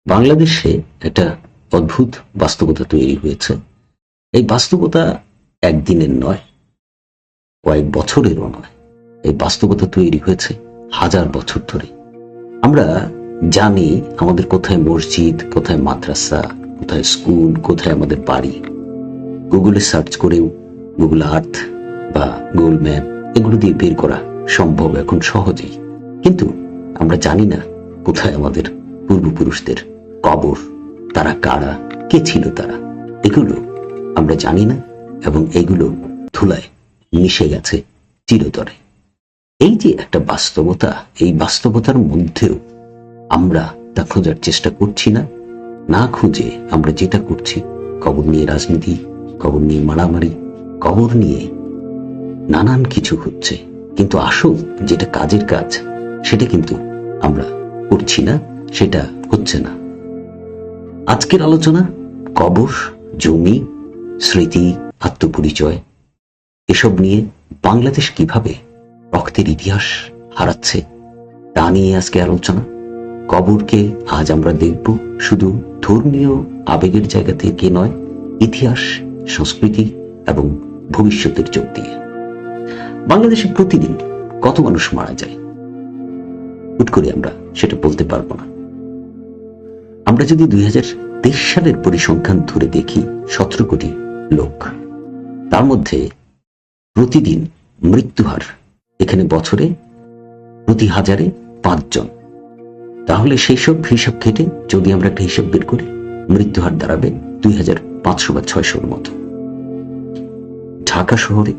বাংলাদেশে একটা অদ্ভুত বাস্তবতা তৈরি হয়েছে। এই বাস্তবতা একদিনের নয়, কয়েক বছরেরও নয়। এই বাস্তবতা তৈরি হয়েছে হাজার বছর ধরে। আমরা জানি আমাদের কোথায় মসজিদ, কোথায় মাদ্রাসা, কোথায় স্কুল, কোথায় আমাদের বাড়ি। গুগলে সার্চ করেও, গুগল আর্থ বা গুগল ম্যাপ এগুলো দিয়ে বের করা সম্ভব এখন সহজেই। কিন্তু আমরা জানি না কোথায় আমাদের পূর্বপুরুষদের কবর, তারা কারা, কে ছিল তারা, এগুলো আমরা জানি না। এবং এগুলো ধুলায় মিশে গেছে চিরতরে। এই যে একটা বাস্তবতা, এই বাস্তবতার মধ্যেও আমরা তা খোঁজার চেষ্টা করছি না। না খুঁজে আমরা যেটা করছি, কবর নিয়ে রাজনীতি, কবর নিয়ে মারামারি, কবর নিয়ে নানান কিছু হচ্ছে। কিন্তু আসল যেটা কাজের কাজ, সেটা কিন্তু আমরা করছি না, সেটা হচ্ছে না। আজকের আলোচনা কবর, জমি, স্মৃতি, আত্মপরিচয়, এসব নিয়ে বাংলাদেশ কিভাবে রক্তের ইতিহাস হারাচ্ছে তা নিয়ে আজকে আলোচনা। কবরকে আজ আমরা দেখব শুধু ধর্মীয় আবেগের জায়গা থেকে নয়, ইতিহাস, সংস্কৃতি এবং ভবিষ্যতের চোখ দিয়ে। বাংলাদেশে প্রতিদিন কত মানুষ মারা যায় হুট করে আমরা সেটা বলতে পারবো না। আমরা যদি 2023 সালের পরিসংখ্যান ধরে দেখি, 17 কোটি লোক, তার মধ্যে প্রতিদিন মৃত্যুহার এখানে বছরে প্রতি হাজারে 5 জন। তাহলে সেই সব হিসাব কেটে যদি আমরা একটা হিসাব বের করি, মৃত্যুহার দাঁড়াবে 2500 বা 600-র মতো। ঢাকা শহরে,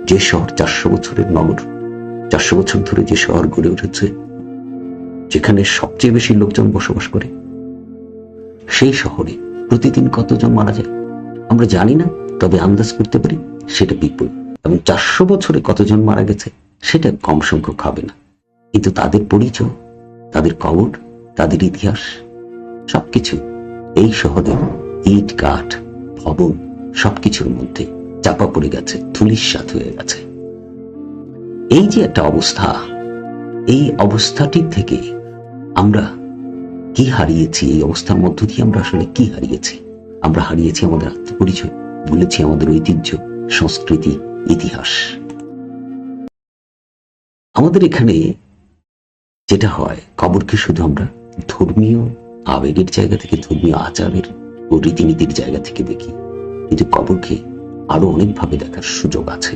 যে শহর 400 বছরের নগর, 400 বছর ধরে যে শহর গড়ে উঠেছে, যেখানে সবচেয়ে বেশি লোকজন বসবাস করে, সেই শহরে প্রতিদিন কতজন মারা যায় আমরা জানি না, তবে আন্দাজ করতে পারি সেটা বিপুল। এবং 400 বছরে কতজন মারা গেছে সেটা কম সংখ্যক হবে না। কিন্তু তাদের পরিচয়, তাদের কবর, তাদের ইতিহাস, সবকিছু এই শহরে ইট, কাঠ, ভবন সবকিছুর মধ্যে চাপা পড়ে গেছে, ধূলিসাৎ হয়ে গেছে। এই যে একটা অবস্থা, এই অবস্থাটি থেকে আমরা কি হারিয়েছি? এই অবস্থার মধ্য দিয়ে আমরা আসলে কি হারিয়েছি? আমরা হারিয়েছি আমাদের আত্মপরিচয়, ভুলেছি আমাদের ঐতিহ্য, সংস্কৃতি, ইতিহাস। আমাদের এখানে যেটা হয়, কবরকে শুধু আমরা ধর্মীয় আবেগের জায়গা থেকে, ধর্মীয় আচারের ও রীতিনীতির জায়গা থেকে দেখি। কিন্তু কবরকে আরো অনেকভাবে দেখার সুযোগ আছে।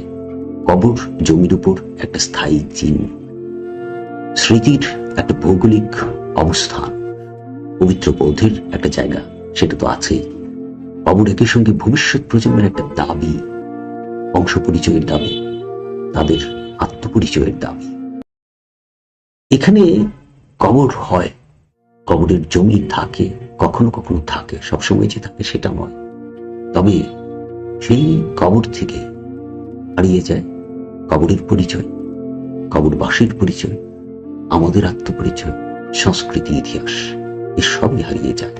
কবর জমির উপর একটা স্থায়ী চিহ্ন, স্মৃতির একটা ভৌগোলিক অবস্থান, পবিত্র বোধের একটা জায়গা, সেটা তো আছেই। কবর একই সঙ্গে ভবিষ্যৎ প্রজন্মের একটা দাবি, বংশ পরিচয়ের দাবি, তাদের আত্মপরিচয়ের দাবি। এখানে কবর হয়, কবরের জমি থাকে, কখনো কখনো থাকে, সবসময় যে থাকে সেটা নয়। তবে সেই কবর থেকে হারিয়ে যায় কবরের পরিচয়, কবরবাসীর পরিচয়, আমাদের আত্মপরিচয়, সংস্কৃতি, ইতিহাস, এসবই হারিয়ে যায়।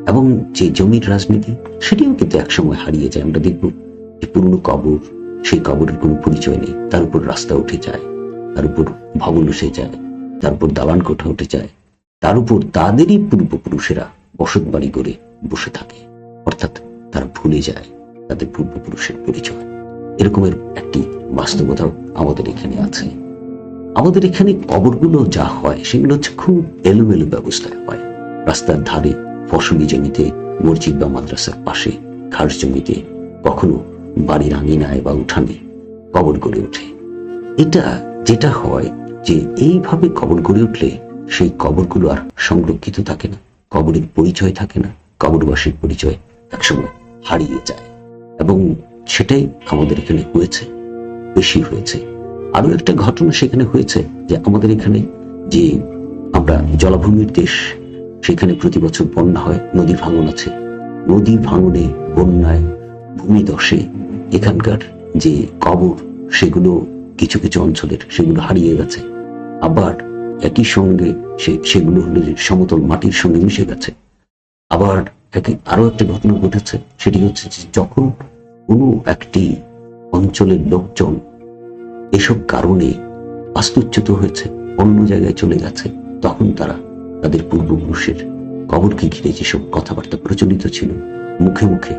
এবং যে জমির রাজনীতি, সেটিও কিন্তু একসময় হারিয়ে যায়। আমরা দেখব যে পুরনো কবর, সেই কবরের কোনো পরিচয় নেই, তার উপর রাস্তা উঠে যায়, তার উপর ভবন উঠে যায়, তার উপর দালান কোঠা উঠে যায়, তার উপর তাদেরই পূর্বপুরুষেরা বসত বাড়ি করে বসে থাকে। অর্থাৎ তারা ভুলে যায় তাদের পূর্বপুরুষের পরিচয়। এরকমের একটি বাস্তবতাও আমাদের এখানে আছে। আমাদের এখানে কবরগুলো যা হয়, সেগুলো হচ্ছে খুব এলোমেলো ব্যবস্থায় হয়। রাস্তার ধারে, ফসলি জমিতে, মসজিদ বা মাদ্রাসার পাশে, খাস জমিতে, কখনো বাড়ির আঙিনায় বা উঠানে কবর গড়ে ওঠে। এটা যেটা হয় যে এইভাবে কবর গড়ে উঠলে সেই কবরগুলো আর সংরক্ষিত থাকে না, কবরের পরিচয় থাকে না, কবরবাসীর পরিচয় একসময় হারিয়ে যায়। এবং সেটাই আমাদের এখানে হয়েছে, বেশি হয়েছে। আরো একটা ঘটনা সেখানে হয়েছে যে আমাদের এখানে যে আমরা জলাভূমির দেশ, সেখানে প্রতি বছর বন্যা হয়, নদী ভাঙন আছে। নদী ভাঙনে, বন্যায়, ভূমিধসে এখানকার যে কবর, সেগুলো কিছু কিছু অঞ্চলের সেগুলো হারিয়ে গেছে। আবার একই সঙ্গে সেগুলো হলো সমতল মাটির সঙ্গে মিশে গেছে। আবার আরো একটা ঘটনা ঘটেছে, সেটি হচ্ছে যে যখন কোনো একটি অঞ্চলের লোকজন এসব কারণে বাস্তুচ্যুত হয়েছে, অন্য জায়গায় চলে গেছে, তখন তারা তাদের পূর্বপুরুষের কবরকে ঘিরে যেসব কথাবার্তা প্রচলিত ছিল, মুখে মুখে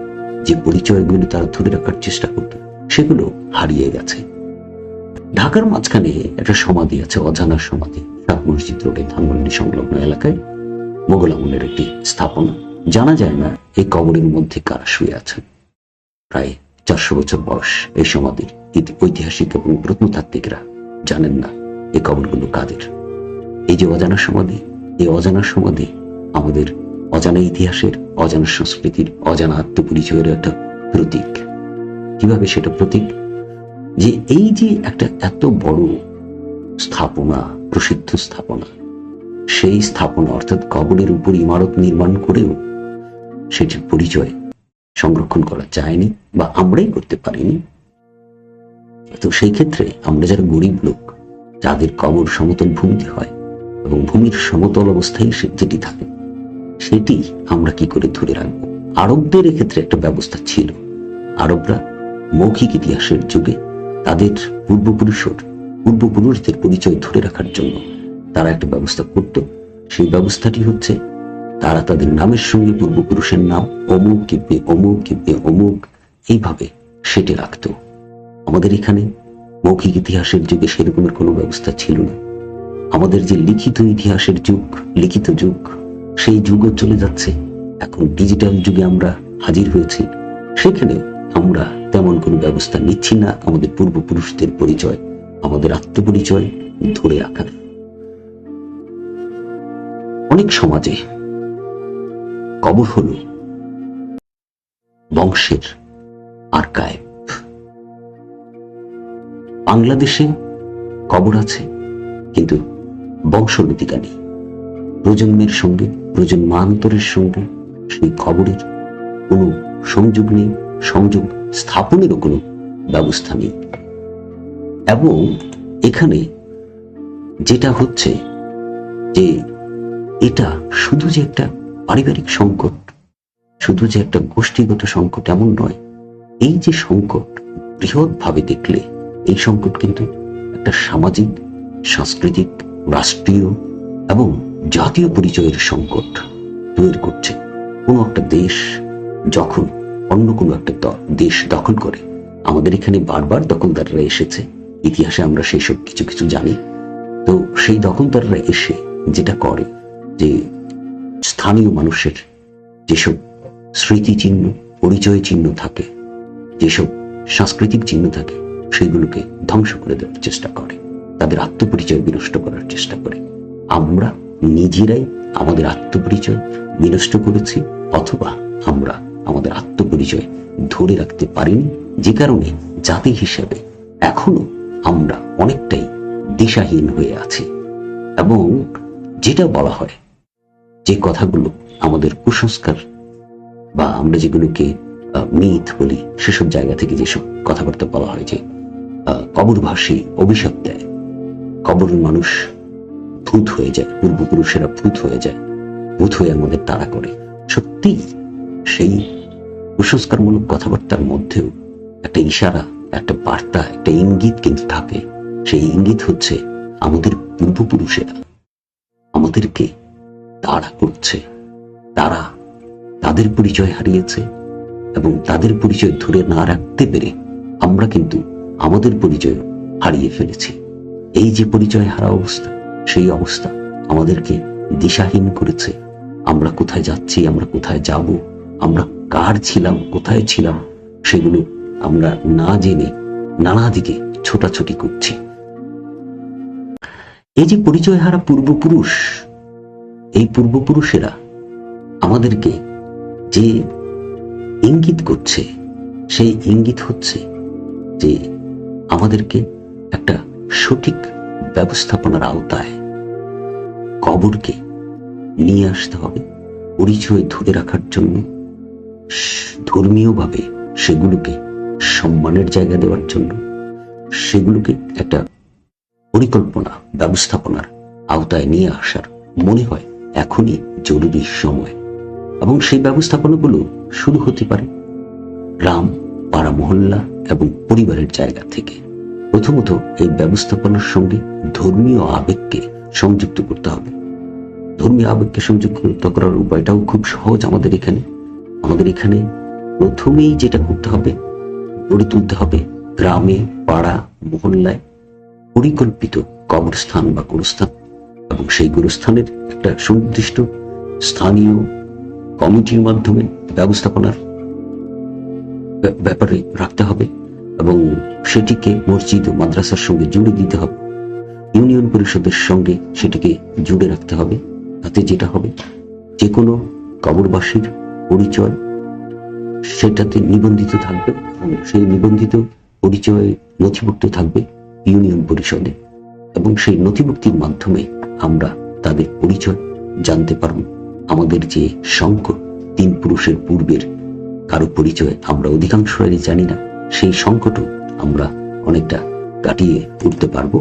যে পরিচয়গুলো তারা ধরে রাখার চেষ্টা করত, সেগুলো হারিয়ে গেছে। ঢাকার মাঝখানে একটা সমাধি আছে, অজানা সমাধি, শাহ মসজিদ রোডে ধানমন্ডি সংলগ্ন এলাকায় মোগল আমলের একটি স্থাপনা। জানা যায় না এই কবরের মধ্যে কারা শুয়ে আছেন। প্রায় 400 বছর বয়স এই সমাধির। ঐতিহাসিক এবং প্রত্নতাত্ত্বিকরা জানেন না এই কবরগুলো কাদের। এই যে অজানা সমাধি, এই অজানা সমাধি আমাদের অজানা ইতিহাসের, অজানা সংস্কৃতির, অজানা আত্মপরিচয়ের একটা প্রতীক। কিভাবে সেটা প্রতীক? যে এই যে একটা এত বড় স্থাপনা, প্রসিদ্ধ স্থাপনা, সেই স্থাপনা অর্থাৎ কবরের উপর ইমারত নির্মাণ করেও সেটির পরিচয় সংরক্ষণ করা যায়নি বা আমরাই করতে পারিনি। তো সেই ক্ষেত্রে আমরা যারা গরিব লোক, যাদের কবর সমতল ভূমিতে হয় এবং ভূমির সমতল অবস্থায় যেটি থাকে, সেটি আমরা কি করে ধরে রাখবো? আরবদের এক্ষেত্রে একটা ব্যবস্থা ছিল। আরবরা মৌখিক ইতিহাসের যুগে তাদের পূর্বপুরুষদের পরিচয় ধরে রাখার জন্য তারা একটা ব্যবস্থা করত। সেই ব্যবস্থাটি হচ্ছে, তারা তাদের নামের সঙ্গে পূর্বপুরুষের নাম অমুক কিব্বে অমুক কিব্বে অমুক এইভাবে সেটে রাখত। আমাদের এখানে মৌখিক ইতিহাসের যুগে সেরকমের কোনো ব্যবস্থা ছিল না। আমাদের যে লিখিত ইতিহাসের যুগ, লিখিত যুগ, সেই যুগও চলে যাচ্ছে। এখন ডিজিটাল যুগে আমরা হাজির হয়েছি, সেখানেও আমরা তেমন কোনো ব্যবস্থা নিচ্ছি না আমাদের পূর্বপুরুষদের পরিচয়, আমাদের আত্মপরিচয় ধরে রাখার। অনেক সমাজে কবর হলো বংশের আর্কাইভ। বাংলাদেশে কবর আছে, কিন্তু বংশলতিকা নেই। প্রজন্মের সঙ্গে, প্রজন্মান্তরের সঙ্গে সেই কবরের কোনো সংযোগ নেই, সংযোগ স্থাপনেরও কোনো ব্যবস্থা নেই। এবং এখানে যেটা হচ্ছে যে এটা শুধু যে একটা পারিবারিক সংকট, শুধু যে একটা গোষ্ঠীগত সংকট এমন নয়। এই যে সংকট, বৃহৎ ভাবে দেখলে এই সংকট কিন্তু একটা সামাজিক, সাংস্কৃতিক, রাষ্ট্রীয় এবং জাতীয় পরিচয়ের সংকট তৈরি করছে। কোনো একটা দেশ যখন অন্য কোনো একটা দেশ দখল করে, আমাদের এখানে বারবার দখলদাররা এসেছে, ইতিহাসে আমরা সেই সব কিছু কিছু জানি। তো সেই দখলদাররা এসে যেটা করে, যে স্থানীয় মানুষের যেসব স্মৃতিচিহ্ন, পরিচয় চিহ্ন থাকে, যেসব সাংস্কৃতিক চিহ্ন থাকে, সেগুলোকে ধ্বংস করে দেওয়ার চেষ্টা করে, তাদের আত্মপরিচয় বিনষ্ট করার চেষ্টা করে। আমরা নিজেরাই আমাদের আত্মপরিচয় বিনষ্ট করেছি, অথবা আমরা আমাদের আত্মপরিচয় ধরে রাখতে পারিনি, যে কারণে জাতি হিসেবে এখনো আমরা অনেকটাই দিশাহীন হয়ে আছি। এবং যেটা বলা হয়, যে কথাগুলো আমাদের কুসংস্কার বা আমরা যেগুলোকে মিথ বলি, সেসব জায়গা থেকে যেসব কথাবার্তা বলা হয়, যে কবরবাসী অভিশাপ দেয়, কবরের মানুষ ভূত হয়ে যায়, পূর্বপুরুষেরা ভূত হয়ে যায়, ভূত হয়ে আমাদের তাড়া করে। সত্যি সেই কুসংস্কারমূলক কথাবার্তার মধ্যেও একটা ইশারা, একটা বার্তা, একটা ইঙ্গিত কিন্তু থাকে। সেই ইঙ্গিত হচ্ছে আমাদের পূর্বপুরুষেরা আমাদেরকে তাড়া করছে। তারা তাদের পরিচয় হারিয়েছে এবং তাদের পরিচয় ধরে না রাখতে পেরে আমরা কিন্তু আমাদের পরিচয় হারিয়ে ফেলেছি। এই যে পরিচয় হারা অবস্থা, সেই অবস্থা আমাদেরকে দিশাহীন করেছে। আমরা কোথায় যাচ্ছি, আমরা কোথায় যাব, আমরা কার ছিলাম, কোথায় ছিলাম, সেগুলো আমরা না জেনে নানা দিকে ছোটাছুটি করছি। এই যে পরিচয় হারা পূর্বপুরুষ, এই পূর্বপুরুষেরা আমাদেরকে যে ইঙ্গিত করছে, সেই ইঙ্গিত হচ্ছে যে আমাদেরকে একটা সঠিক ব্যবস্থাপনার আওতায় কবরকে নিয়ে আসতে হবে, পরিচয় ধরে রাখার জন্য, ধর্মীয়ভাবে সেগুলোকে সম্মানের জায়গা দেওয়ার জন্য, সেগুলোকে একটা পরিকল্পনা, ব্যবস্থাপনার আওতায় নিয়ে আসার মনে হয় এখনই জরুরি সময়। এবং সেই ব্যবস্থাপনাগুলো শুরু হতে পারে গ্রাম, পাড়া, মহল্লা এবং পরিবারের জায়গা থেকে। প্রথমত এই ব্যবস্থাপনার সঙ্গে ধর্মীয় আবেগকে সংযুক্ত করতে হবে। ধর্মীয় আবেগকে সংযুক্ত করার উপায়টাও খুব সহজ। আমাদের এখানে প্রথমেই যেটা করতে হবে, গড়ে তুলতে হবে গ্রামে, পাড়া, মহল্লায় পরিকল্পিত কবরস্থান বা গোরস্থান, এবং সেই গোরস্থানের একটা সুনির্দিষ্ট স্থানীয় কমিটির মাধ্যমে ব্যবস্থাপনার ব্যাপারে রাখতে হবে, এবং সেটিকে মসজিদ ও মাদ্রাসার সঙ্গে জুড়ে দিতে হবে। ইউনিয়ন পরিষদের সঙ্গে সেটিকে জুড়ে রাখতে হবে। তাতে যেটা হবে, যে কোনো কবরবাসীর পরিচয় সেটাতে নিবন্ধিত থাকবে, এবং সেই নিবন্ধিত পরিচয় নথিভুক্ত থাকবে ইউনিয়ন পরিষদে, এবং সেই নথিভুক্তির মাধ্যমে আমরা তাদের পরিচয় জানতে পারব। আমাদের যে সংখ্য 3 পুরুষের পূর্বের কারো পরিচয় আমরা অধিকাংশই জানি না, সেই সংকটও আমরা অনেকটা কাটিয়ে উঠতে পারবো।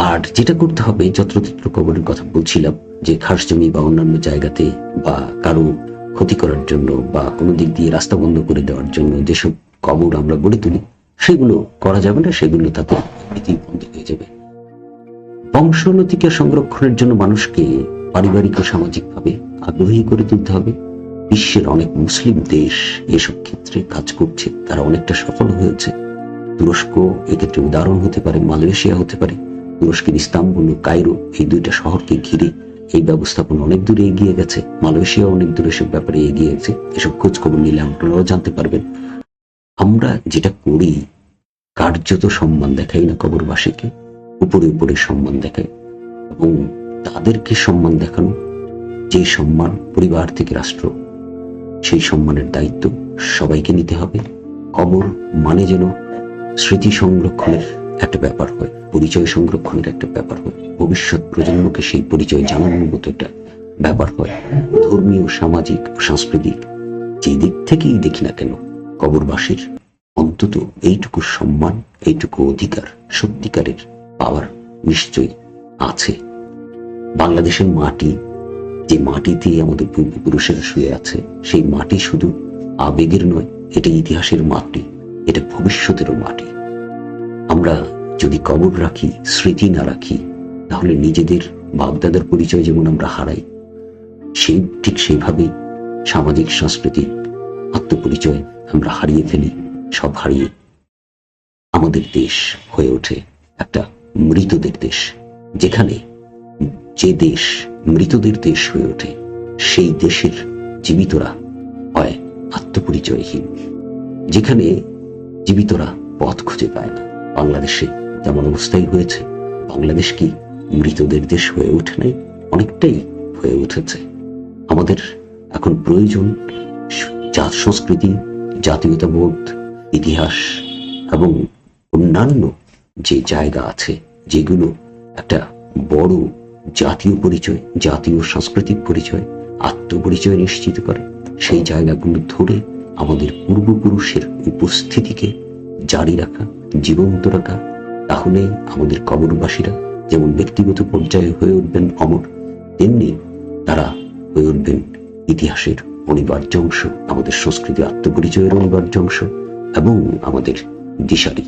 আর যেটা করতে হবে, যত্রতত্র কবরের কথা বলছিলাম, যে খাস জমি বা অন্যান্য জায়গাতে বা কারো ক্ষতি করার জন্য বা কোনো দিক দিয়ে রাস্তা বন্ধ করে দেওয়ার জন্য যেসব কবর আমরা গড়ে তুলি, সেগুলো করা যাবে না, সেগুলো তাতে এমনিতেই বন্ধ হয়ে যাবে। বংশোন্নতিকে সংরক্ষণের জন্য মানুষকে পারিবারিক ও সামাজিকভাবে আগ্রহী করে তুলতে হবে। বিশ্বের অনেক মুসলিম দেশ এসব ক্ষেত্রে কাজ করছে, তারা অনেকটা সফল হয়েছে। তুরস্ক এক্ষেত্রে উদাহরণ হতে পারে, মালয়েশিয়া হতে পারে। তুরস্কের ইস্তাম্বুল ও কায়রো, এই 2টা শহরকে ঘিরে এই ব্যবস্থাপনা অনেক দূরে এগিয়ে গেছে। মালয়েশিয়া অনেক দূরে এসব ব্যাপারে এগিয়ে গেছে। এসব খোঁজ খবর নিলে আপনারাও জানতে পারবেন। আমরা যেটা করি, কার্যত সম্মান দেখাই না কবরবাসীকে, উপরে উপরে সম্মান দেখাই, এবং তাদেরকে সম্মান দেখানো, যে সম্মান পরিবার থেকে রাষ্ট্র, সেই সম্মানের দায়িত্ব সবাইকে নিতে হবে। কবর মানে যেন স্মৃতি সংরক্ষণের একটা ব্যাপার হয়, পরিচয় সংরক্ষণের একটা ব্যাপার হয়, ভবিষ্যৎ প্রজন্মকে সেই পরিচয় জানানোর মতো একটা ব্যাপার হয়। ধর্মীয়, সামাজিক ও সাংস্কৃতিক যে দিক থেকেই দেখি না কেন, কবরবাসীর অন্তত এইটুকু সম্মান, এইটুকু অধিকার সত্যিকারের পাওয়ার নিশ্চয়ই আছে। বাংলাদেশের মাটি, যে মাটিতে আমাদের পূর্বপুরুষেরা শুয়ে আছে, সেই মাটি শুধু আবেগের নয়, এটা ইতিহাসের মাটি, এটা ভবিষ্যতেরও মাটি। আমরা যদি কবর রাখি, স্মৃতি না রাখি, তাহলে নিজেদের বাপদাদার পরিচয় যেমন আমরা হারাই, ঠিক সেইভাবেই সামাজিক, সাংস্কৃতিক আত্মপরিচয় আমরা হারিয়ে ফেলি। সব হারিয়ে আমাদের দেশ হয়ে ওঠে একটা মৃতদের দেশ। যেখানে যে দেশ মৃতদের দেশ হয়ে ওঠে, সেই দেশের জীবিতরা হয় আত্মপরিচয়হীন। যেখানে জীবিতরা পথ খুঁজে পায় না, বাংলাদেশে যেমন অবস্থাই হয়েছে, বাংলাদেশ কি মৃতদের দেশ হয়ে ওঠে নাই? অনেকটাই হয়ে উঠেছে। আমাদের এখন প্রয়োজন জাত সংস্কৃতি, জাতীয়তাবোধ, ইতিহাস এবং অন্যান্য যে জায়গা আছে, যেগুলো একটা বড় জাতীয় পরিচয়, জাতীয় সাংস্কৃতিক পরিচয়, আত্মপরিচয় নিশ্চিত করে, সেই জায়গাগুলো ধরে আমাদের পূর্বপুরুষের উপস্থিতিকে জারি রাখা, জীবন্ত রাখা। তাহলে আমাদের কবরবাসীরা যেমন ব্যক্তিগত পর্যায়ে হয়ে উঠবেন অমর, তেমনি তারা হয়ে উঠবেন ইতিহাসের অনিবার্য অংশ, আমাদের সংস্কৃতি আত্মপরিচয়ের অনিবার্য অংশ, এবং আমাদের দিশারি।